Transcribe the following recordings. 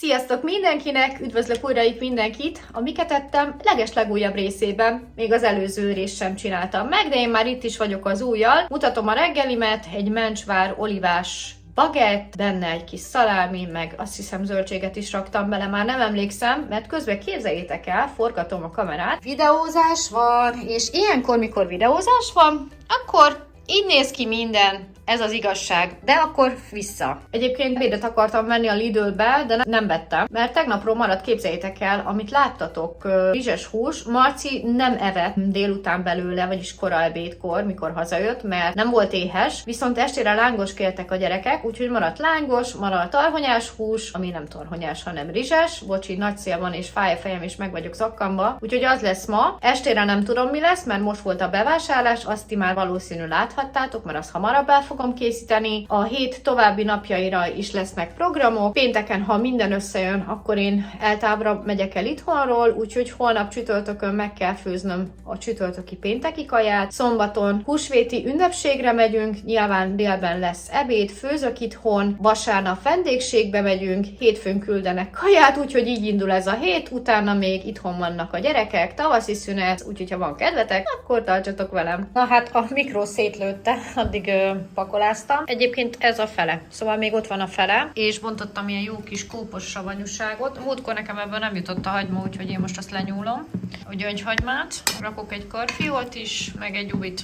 Sziasztok mindenkinek! Üdvözlök újra itt mindenkit! A miket ettem legeslegújabb részében, még az előző részt sem csináltam meg, de én már itt is vagyok az újjal. Mutatom a reggelimet, egy mencsvár olivás bagett, benne egy kis szalámi, meg azt hiszem zöldséget is raktam bele, már nem emlékszem, mert közben képzeljétek el, forgatom a kamerát. Videózás van, és ilyenkor, mikor videózás van, akkor így néz ki minden. Ez az igazság. De akkor vissza. Egyébként védet akartam venni a Lidl-be, de nem vettem, mert tegnapról maradt, képzeljétek el, amit láttatok, rizses hús. Marci nem evett délután belőle, vagyis kora ebédkor, mikor hazajött, mert nem volt éhes, viszont estére lángos kértek a gyerekek, úgyhogy maradt lángos, maradt tarhonyás hús, ami nem tarhonyás, hanem rizses. Bocsi, nagy szél van, és fáj a fejem, és meg vagyok zakkamba. Úgyhogy az lesz ma. Estére nem tudom, mi lesz, mert most volt a bevásárlás, azt ti már valószínű láthattátok, mert azt hamarabb el fogom készíteni. A hét további napjaira is lesznek programok. Pénteken, ha minden összejön, akkor én eltávra megyek el itthonról, úgyhogy holnap csütörtökön meg kell főznöm a csütörtöki pénteki kaját. Szombaton húsvéti ünnepségre megyünk, nyilván délben lesz ebéd, főzök itthon, vasárnap vendégségbe megyünk, hétfőn küldenek kaját, úgyhogy így indul ez a hét, utána még itthon vannak a gyerekek, tavaszi szünet, úgyhogy ha van kedvetek, akkor tartsatok velem. Na hát a mikró szétlőtte, addig pakolástam. Egyébként ez a fele, szóval még ott van a fele, és bontottam ilyen jó kis kópos savanyúságot. Múltkor nekem ebből nem jutott a hagyma, úgyhogy én most azt lenyúlom. A gyöngyhagymát, rakok egy karfiót is, meg egy ubit.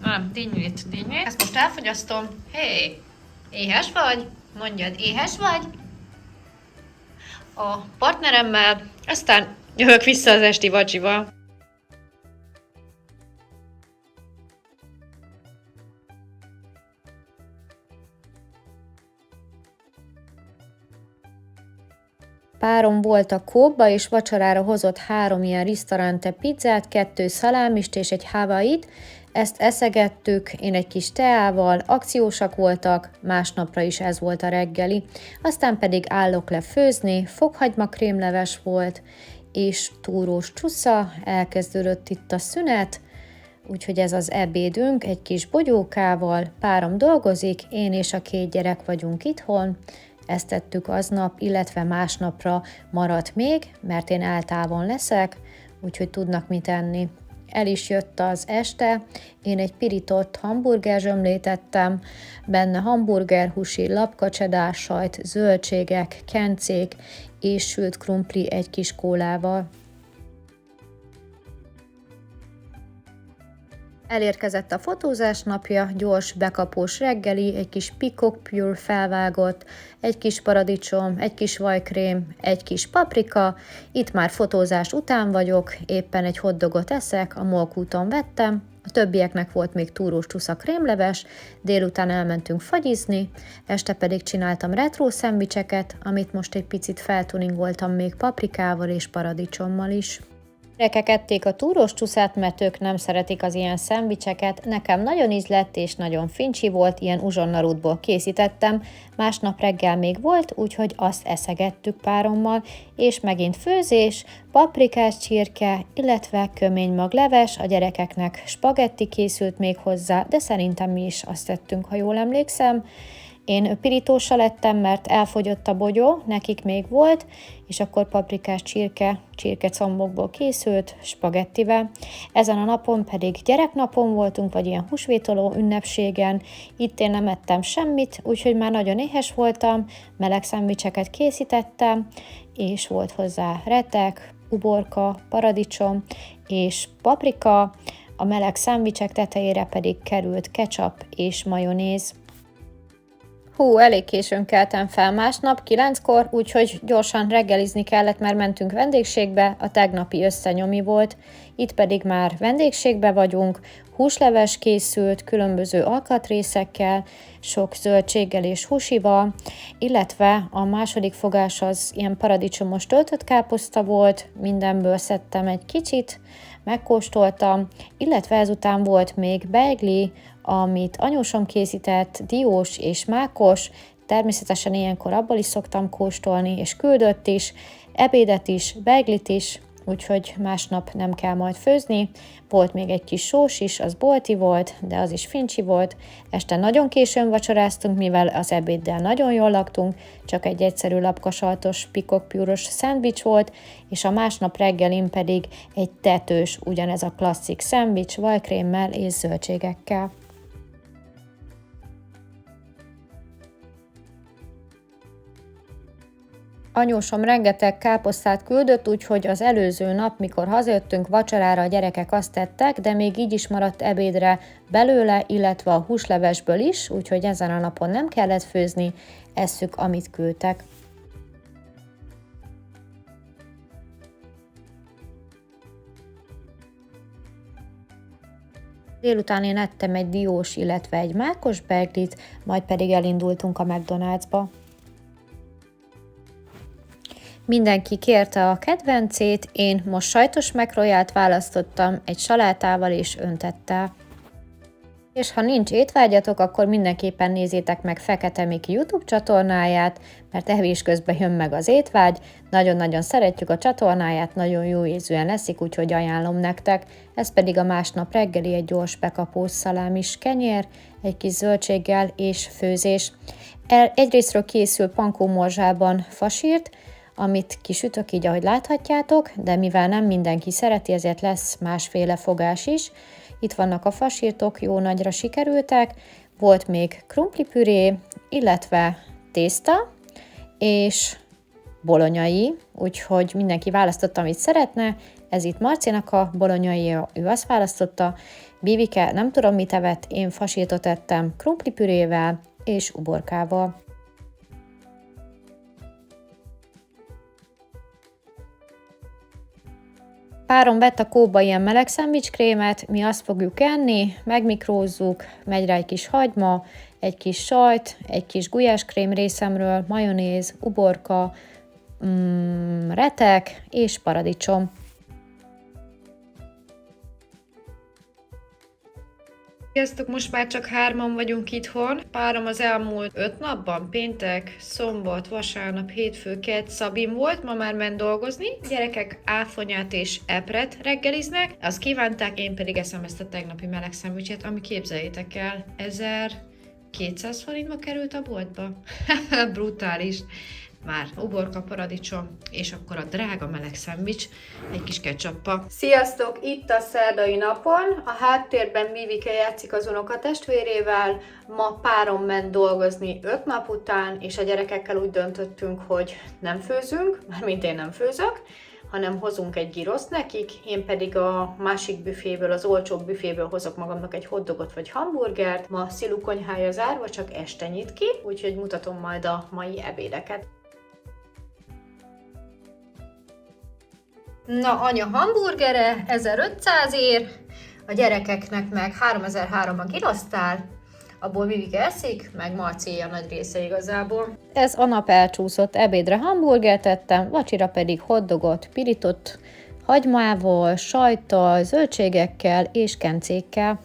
Nem, dinnyét. Ezt most elfogyasztom. Hé, éhes vagy? Mondjad, éhes vagy? A partneremmel, aztán jövök vissza az esti vacsiba. Párom volt a Coopba, és vacsorára hozott 3 ilyen ristorante pizzát, 2 szalámist és egy Hawaiit. Ezt eszegettük, én egy kis teával, akciósak voltak, másnapra is ez volt a reggeli. Aztán pedig állok le főzni, fokhagyma krémleves volt, és túrós csusza, elkezdődött itt a szünet, úgyhogy ez az ebédünk egy kis bogyókával, párom dolgozik, én és a 2 gyerek vagyunk itthon. Ezt tettük aznap, illetve másnapra maradt még, mert én eltávon leszek, úgyhogy tudnak mit enni. El is jött az este, én egy pirított hamburgerzsömlét ettem, benne hamburgerhúsi, lapkacsedás sajt, zöldségek, kencék és sült krumpli egy kis kólával. Elérkezett a fotózás napja, gyors bekapós reggeli, egy kis peacock pure felvágott, egy kis paradicsom, egy kis vajkrém, egy kis paprika. Itt már fotózás után vagyok, éppen egy hotdogot eszek, a Molkúton vettem, a többieknek volt még túrós csusza krémleves, délután elmentünk fagyizni, este pedig csináltam retro szendvicseket, amit most egy picit feltuningoltam még paprikával és paradicsommal is. Gyerekek ették a túrós csuszát, mert ők nem szeretik az ilyen szendvicseket. Nekem nagyon ízlett és nagyon fincsi volt, ilyen uzsonnarútból készítettem. Másnap reggel még volt, úgyhogy azt eszegettük párommal, és megint főzés, paprikás csirke, illetve köménymagleves, a gyerekeknek spagetti készült még hozzá, de szerintem mi is azt tettünk, ha jól emlékszem. Én pirítóssal ettem, mert elfogyott a bogyó, nekik még volt, és akkor paprikás csirkecombokból készült, spagettivel. Ezen a napon pedig gyereknapon voltunk, vagy ilyen húsvétoló ünnepségen. Itt én nem ettem semmit, úgyhogy már nagyon éhes voltam, meleg szendvicseket készítettem, és volt hozzá retek, uborka, paradicsom és paprika. A meleg szendvicsek tetejére pedig került ketchup és majonéz. Elég későn keltem fel másnap, 9-kor, úgyhogy gyorsan reggelizni kellett, mert mentünk vendégségbe, a tegnapi összenyomi volt, itt pedig már vendégségbe vagyunk, húsleves készült, különböző alkatrészekkel, sok zöldséggel és húsival, illetve a második fogás az ilyen paradicsomos töltött káposzta volt, mindenből szedtem egy kicsit, megkóstoltam, illetve ezután volt még beigli, amit anyósom készített, diós és mákos, természetesen ilyenkor abból is szoktam kóstolni, és küldött is, ebédet is, beiglit is, úgyhogy másnap nem kell majd főzni. Volt még egy kis sós is, az bolti volt, de az is fincsi volt. Este nagyon későn vacsoráztunk, mivel az ebéddel nagyon jól laktunk, csak egy egyszerű lapkasaltos pikokpjúros szendvics volt, és a másnap reggelin pedig egy tetős, ugyanez a klasszik szendvics vajkrémmel és zöldségekkel. Anyósom rengeteg káposztát küldött, úgyhogy az előző nap, mikor hazajöttünk vacsorára, a gyerekek azt tettek, de még így is maradt ebédre belőle, illetve a húslevesből is, úgyhogy ezen a napon nem kellett főzni, esszük, amit küldtek. Délután én ettem egy diós, illetve egy mákos beiglit, majd pedig elindultunk a McDonald'sba. Mindenki kérte a kedvencét, én most sajtos McRoyalt választottam egy salátával és öntettel. És ha nincs étvágyatok, akkor mindenképpen nézzétek meg Fekete Miki YouTube csatornáját, mert evés közben jön meg az étvágy. Nagyon-nagyon szeretjük a csatornáját, nagyon jó ízűen leszik, úgyhogy ajánlom nektek. Ez pedig a másnap reggeli egy gyors bekapós szalámis kenyér, egy kis zöldséggel és főzés. Egyrésztről készül pankómorzsában fasírt, amit kisütök így, ahogy láthatjátok, de mivel nem mindenki szereti, ezért lesz másféle fogás is. Itt vannak a fasírtok, jó nagyra sikerültek, volt még krumplipüré, illetve tészta, és bolonyai, úgyhogy mindenki választotta, amit szeretne. Ez itt Marcinak a bolonyai, ő azt választotta. Bivike, nem tudom mit evett, én fasírtot ettem krumplipürével és uborkával. Párom vett a kóba ilyen meleg szendvicskrémet, mi azt fogjuk enni, megmikrózzuk, megy rá egy kis hagyma, egy kis sajt, egy kis gulyáskrém részemről, majonéz, uborka, retek és paradicsom. Sziasztok, most már csak 3-an vagyunk itthon. Párom az elmúlt 5 napban, péntek, szombat, vasárnap, hétfő, kedd, Szabin volt, ma már ment dolgozni. Gyerekek áfonyát és epret reggeliznek, azt kívánták, én pedig eszem ezt a tegnapi meleg szendvicset, ami képzeljétek el, 1200 forintba került a boltba. Brutális. Már uborka, paradicsom, és akkor a drága meleg szendvics egy kis ketchuppal. Sziasztok! Itt a szerdai napon, a háttérben Vivike játszik az unokatestvérével, ma párom ment dolgozni 5 nap után, és a gyerekekkel úgy döntöttünk, hogy nem főzünk, mármint én nem főzök, hanem hozunk egy giroszt nekik, én pedig a másik büféből, az olcsóbb büféből hozok magamnak egy hotdogot vagy hamburgert. Ma Szilu konyhája zárva, csak este nyit ki, úgyhogy mutatom majd a mai ebédeket. Na, anya hamburgere 1500 ér, a gyerekeknek meg 3003-ban kiroztál, abból Vivike eszik, meg Marci a nagy része igazából. Ez a nap elcsúszott, ebédre hamburgert ettem, vacsira pedig hotdogot pirított hagymával, sajttal, zöldségekkel és kencékkel.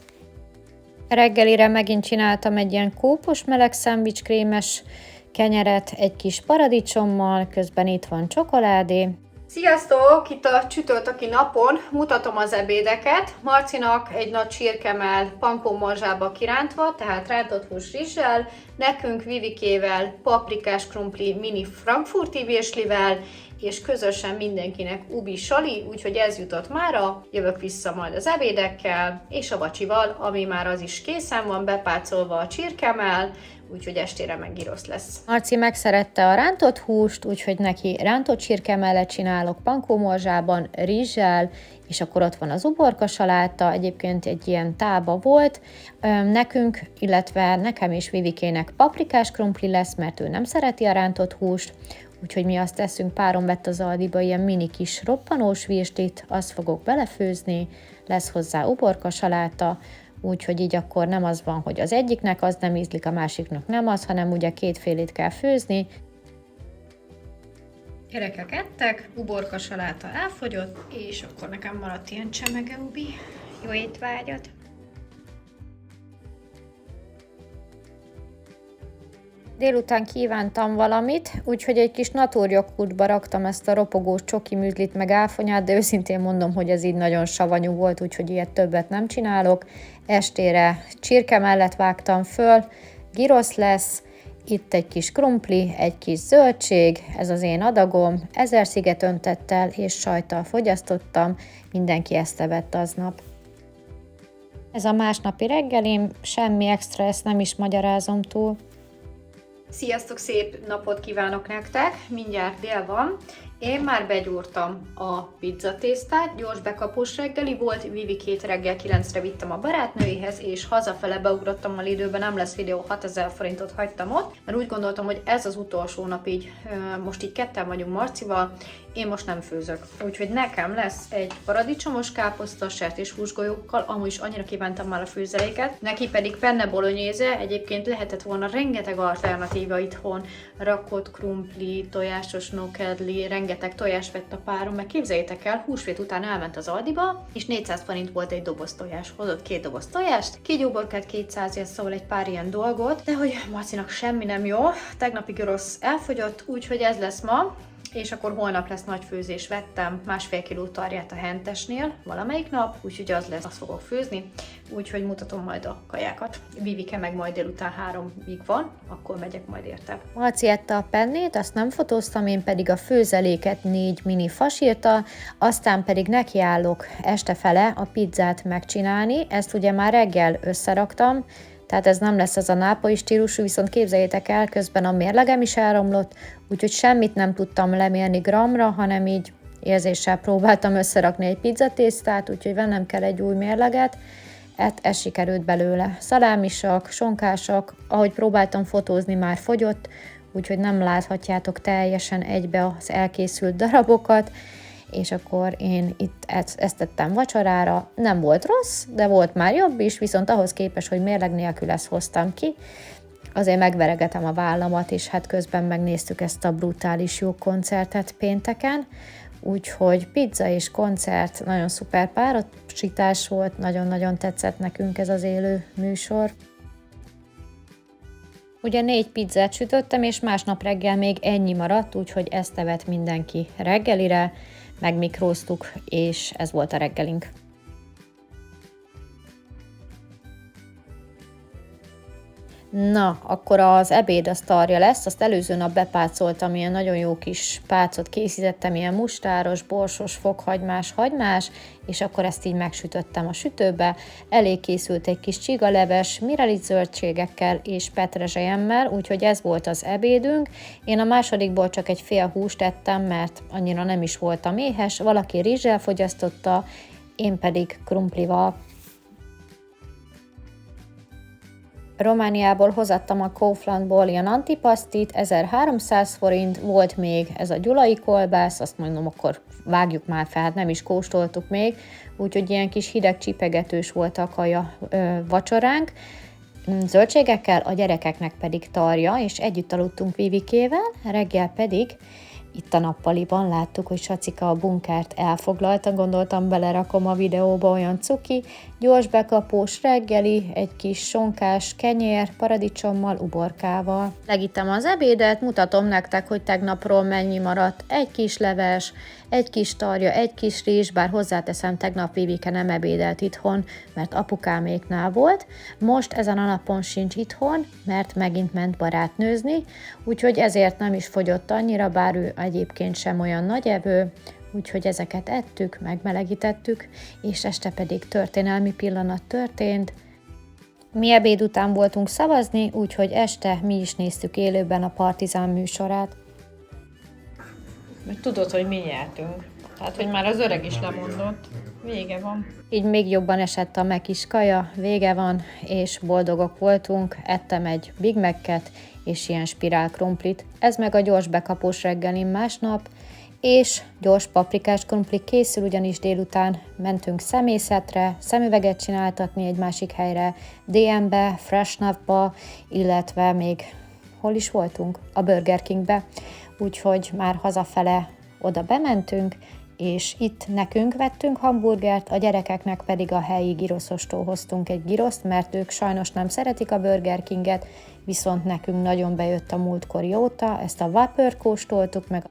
Reggelire megint csináltam egy ilyen kópos meleg szendvicskrémes kenyeret, egy kis paradicsommal, közben itt van csokoládé. Sziasztok! Itt a csütörtöki napon mutatom az ebédeket. Marcinak egy nagy csirkemell pankómorzsába kirántva, tehát rántott hús rizssel, nekünk Vivikével paprikás krumpli mini frankfurti virslivel, és közösen mindenkinek ubi sali, úgyhogy ez jutott mára. Jövök vissza majd az ebédekkel, és a vacsival, ami már az is készen van, bepácolva a csirkemell, úgyhogy estére meg girosz lesz. Marci megszerette a rántott húst, úgyhogy neki rántott csirkemellet csinálok pankómorzsában, rizssel, és akkor ott van az uborka saláta, egyébként egy ilyen tába volt. Nekünk, illetve nekem és Vivikének paprikás krumpli lesz, mert ő nem szereti a rántott húst, úgyhogy mi azt teszünk, párom vett az Aldiba ilyen mini kis roppanós virslit, azt fogok belefőzni, lesz hozzá uborka saláta, úgyhogy így akkor nem az van, hogy az egyiknek az nem ízlik, a másiknak nem az, hanem ugye kétfélét kell főzni. Gyerekek ettek, uborka saláta elfogyott, és akkor nekem maradt ilyen csemege ubi. Jó étvágyat! Délután kívántam valamit, úgyhogy egy kis naturjoghurtba raktam ezt a ropogós csoki műzlit meg áfonyát, de őszintén mondom, hogy ez így nagyon savanyú volt, úgyhogy ilyet többet nem csinálok. Estére csirke mellett vágtam föl, gyrosz lesz, itt egy kis krumpli, egy kis zöldség, ez az én adagom, 1000 szigetöntettel és sajttal fogyasztottam, mindenki ezt evett aznap. Ez a másnapi reggelim, semmi extra, ezt nem is magyarázom túl. Sziasztok, szép napot kívánok nektek! Mindjárt dél van. Én már begyúrtam a pizzatésztát, gyors bekapós reggeli volt, Vivikét reggel 9-re vittem a barátnőihez, és hazafele beugrottam a Lidlbe, nem lesz videó, 6000 forintot hagytam ott, mert úgy gondoltam, hogy ez az utolsó nap így, most így ketten vagyunk Marcival, én most nem főzök. Úgyhogy nekem lesz egy paradicsomos káposzta sertéshúsgolyókkal, amúgy is annyira kívántam már a főzeléket, neki pedig penne bolognese, egyébként lehetett volna rengeteg alternatíva itthon, rakott krumpli, tojásos nokedli, rengeteg tojást vett a párom, meg képzeljétek el, húsvét után elment az Aldiba, és 400 forint volt egy doboz tojás. Hozott 2 doboz tojást, kígyóborkát 200, szóval egy pár ilyen dolgot, de hogy Marcinak semmi nem jó, tegnapi rossz elfogyott, úgyhogy ez lesz ma. És akkor holnap lesz nagy főzés, vettem 1,5 kiló tarját a Hentesnél valamelyik nap, úgyhogy az lesz, azt fogok főzni, úgyhogy mutatom majd a kajákat. Vivike meg majd délután 3-ig van, akkor megyek majd érte. Marci ette a pennét, azt nem fotóztam, én pedig a főzeléket 4 mini fasírta, aztán pedig nekiállok estefele a pizzát megcsinálni, ezt ugye már reggel összeraktam, tehát ez nem lesz az a nápolyi stílusú, viszont képzeljétek el, közben a mérlegem is elromlott, úgyhogy semmit nem tudtam lemérni gramra, hanem így érzéssel próbáltam összerakni egy pizzatésztát, úgyhogy vennem kell egy új mérleget. Ez sikerült belőle. Szalámisak, sonkásak, ahogy próbáltam fotózni, már fogyott, úgyhogy nem láthatjátok teljesen egybe az elkészült darabokat, és akkor én itt ezt tettem vacsorára, nem volt rossz, de volt már jobb is, viszont ahhoz képest, hogy mérleg nélkül ezt hoztam ki, azért megveregetem a vállamat, és hát közben megnéztük ezt a brutális jó koncertet pénteken, úgyhogy pizza és koncert, nagyon szuper párosítás volt, nagyon-nagyon tetszett nekünk ez az élő műsor. Ugye 4 pizzát sütöttem, és másnap reggel még ennyi maradt, úgyhogy ezt evett mindenki reggelire, megmikróztuk, és ez volt a reggelink. Na, akkor az ebéd az tarja lesz, azt előző nap bepácoltam, ilyen nagyon jó kis pácot készítettem, ilyen mustáros, borsos, fokhagymás, hagymás, és akkor ezt így megsütöttem a sütőbe. Elé készült egy kis csigaleves, mirelit zöldségekkel és petrezselyemmel, úgyhogy ez volt az ebédünk. Én a másodikból csak egy fél húst ettem, mert annyira nem is voltam éhes, valaki rizssel fogyasztotta, én pedig krumplival. Romániából hozattam a Kauflandból ilyen antipasztit, 1300 forint, volt még ez a gyulai kolbász, azt mondom, akkor vágjuk már fel, hát nem is kóstoltuk még, úgyhogy ilyen kis hideg csipegetős volt a kaja vacsoránk, zöldségekkel, a gyerekeknek pedig tarja, és együtt aludtunk Vivikével, reggel pedig itt a nappaliban láttuk, hogy Sacika a bunkert elfoglalta, gondoltam belerakom a videóba, olyan cuki, gyors bekapós reggeli, egy kis sonkás kenyér, paradicsommal, uborkával. Legittem az ebédet, mutatom nektek, hogy tegnapról mennyi maradt, egy kis leves, egy kis tarja, egy kis rizs, bár hozzáteszem, tegnap Vivike nem ebédelt itthon, mert apukáméknál volt. Most ezen a napon sincs itthon, mert megint ment barátnőzni, úgyhogy ezért nem is fogyott annyira, bár ő egyébként sem olyan nagy evő, úgyhogy ezeket ettük, megmelegítettük, és este pedig történelmi pillanat történt. Mi ebéd után voltunk szavazni, úgyhogy este mi is néztük élőben a Partizán műsorát. Mert tudod, hogy mi nyertünk. Tehát, hogy már az öreg is lemondott. Vége van. Így még jobban esett a Mac-is kaja, vége van, és boldogok voltunk. Ettem egy Big Mac-et és ilyen spirál krumplit. Ez meg a gyors bekapós reggelim másnap, és gyors paprikás krumpli készül, ugyanis délután mentünk szemészetre, szemüveget csináltatni egy másik helyre, DM-be, Freshnapba, illetve még hol is voltunk? A Burger Kingbe. Úgyhogy már hazafele oda bementünk, és itt nekünk vettünk hamburgert, a gyerekeknek pedig a helyi gyroszostól hoztunk egy gyroszt, mert ők sajnos nem szeretik a Burger Kinget, viszont nekünk nagyon bejött a múltkor jóta, ezt a Whopper kóstoltuk meg.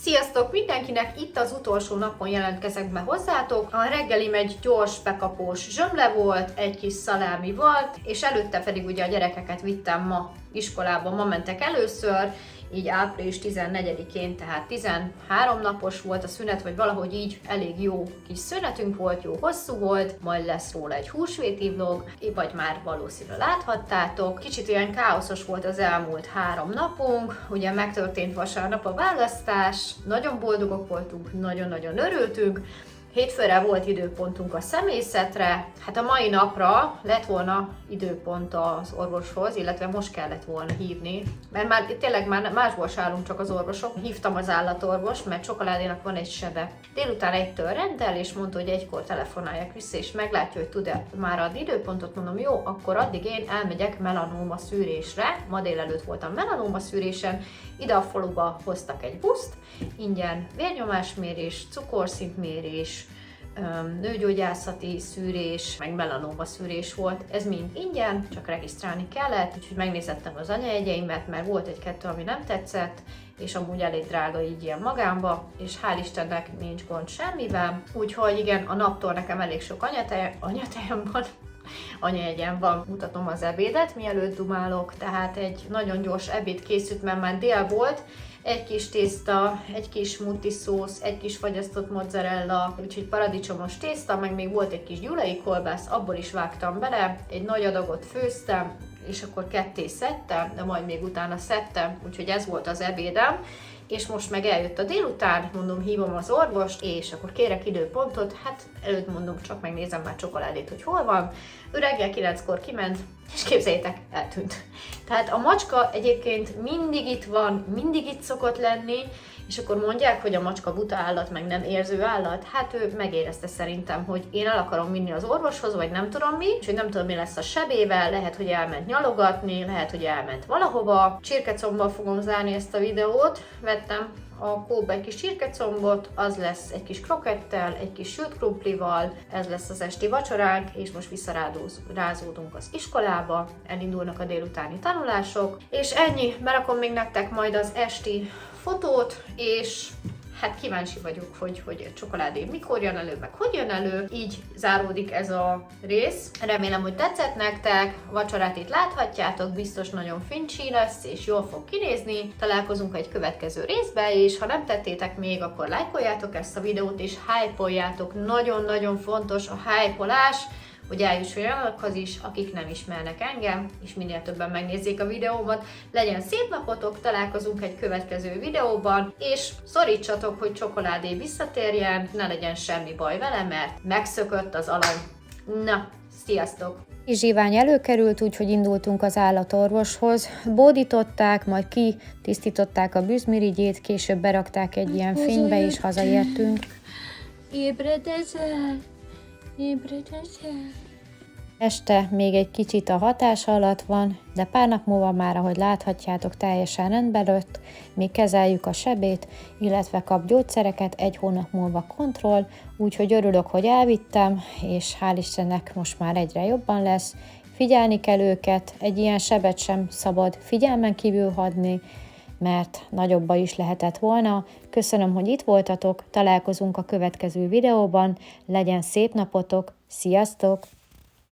Sziasztok mindenkinek! Itt az utolsó napon jelentkezek be hozzátok. A reggelim egy gyors, bekapós zsömle volt, egy kis szalámi volt, és előtte pedig ugye a gyerekeket vittem ma iskolába, ma mentek először, így április 14-én, tehát 13 napos volt a szünet, vagy valahogy így elég jó kis szünetünk volt, jó hosszú volt, majd lesz róla egy húsvéti vlog, vagy már valószínűleg láthattátok. Kicsit ilyen káoszos volt az elmúlt 3 napunk, ugye megtörtént vasárnap a választás, nagyon boldogok voltunk, nagyon-nagyon örültünk. Hétfőre volt időpontunk a szemészetre, hát a mai napra lett volna időpont az orvoshoz, illetve most kellett volna hívni, mert már tényleg már másból se állunk, csak az orvosok. Hívtam az állatorvost, mert Csokoládénak van egy sebe. Délután 1-től rendel, és mondta, hogy 1-kor telefonálják vissza, és meglátja, hogy tud-e már adni időpontot. Mondom, jó, akkor addig én elmegyek melanóma szűrésre. Ma délelőtt voltam melanóma szűrésen, ide a faluba hoztak egy buszt, ingyen vérnyomásmérés, cukorszintmérés, nőgyógyászati szűrés, meg melanóma szűrés volt. Ez mind ingyen, csak regisztrálni kellett, úgyhogy megnézettem az anyajegyeimet, mert volt egy-kettő, ami nem tetszett, és amúgy elég drága így ilyen magánba, és hál' Istennek nincs gond semmivel. Úgyhogy igen, a naptól nekem elég sok anyatejem van, anyajegyem van. Mutatom az ebédet, mielőtt dumálok, tehát egy nagyon gyors ebéd készült, mert már dél volt, egy kis tészta, egy kis multiszósz, egy kis fagyasztott mozzarella, úgyhogy paradicsomos tészta, meg még volt egy kis gyulai kolbász, abból is vágtam bele, egy nagy adagot főztem, és akkor ketté szedtem, de majd még utána szedtem, úgyhogy ez volt az ebédem. És most meg eljött a délután, mondom, hívom az orvost, és akkor kérek időpontot, hát előtt mondom, csak megnézem már Csokoládét, hogy hol van. Ő reggel 9-kor kiment, és képzeljétek, eltűnt. Tehát a macska egyébként mindig itt van, mindig itt szokott lenni, és akkor mondják, hogy a macska buta állat, meg nem érző állat. Hát ő megérezte szerintem, hogy én el akarom vinni az orvoshoz, vagy nem tudom mi, és hogy nem tudom mi lesz a sebével, lehet, hogy elment nyalogatni, lehet, hogy elment valahova. Csirkecombbal fogom zárni ezt a videót, vettem a kóba egy kis csirkecombot, az lesz egy kis krokettel, egy kis sült krumplival, ez lesz az esti vacsoránk, és most visszarázódunk az iskolába, elindulnak a délutáni tanulások, és ennyi, berakom még nektek majd az esti fotót, és hát kíváncsi vagyok, hogy Csokoládé mikor jön elő, meg hogy jön elő. Így záródik ez a rész. Remélem, hogy tetszett nektek. A vacsorát itt láthatjátok, biztos nagyon fincsi lesz, és jól fog kinézni. Találkozunk egy következő részben, és ha nem tettétek még, akkor lájkoljátok ezt a videót, és hype-oljátok. Nagyon-nagyon fontos a hype-olás, hogy eljuss olyanokhoz is, akik nem ismernek engem, és minél többen megnézzék a videómat. Legyen szép napotok, találkozunk egy következő videóban, és szorítsatok, hogy Csokoládé visszatérjen, ne legyen semmi baj vele, mert megszökött az alany. Na, sziasztok! Zsivány előkerült, úgyhogy indultunk az állatorvoshoz. Bódították, majd kitisztították a bűzmirigyét, később berakták egy ilyen fénybe, és hazaértünk. Ébredezel! Ébredezel! Este még egy kicsit a hatása alatt van, de pár nap múlva már, ahogy láthatjátok, teljesen rendbe lett, még kezeljük a sebét, illetve kap gyógyszereket, 1 hónap múlva kontroll, úgyhogy örülök, hogy elvittem, és hál' Istennek most már egyre jobban lesz. Figyelni kell őket, egy ilyen sebet sem szabad figyelmen kívül hagyni, mert nagyobba is lehetett volna. Köszönöm, hogy itt voltatok, találkozunk a következő videóban, legyen szép napotok, sziasztok!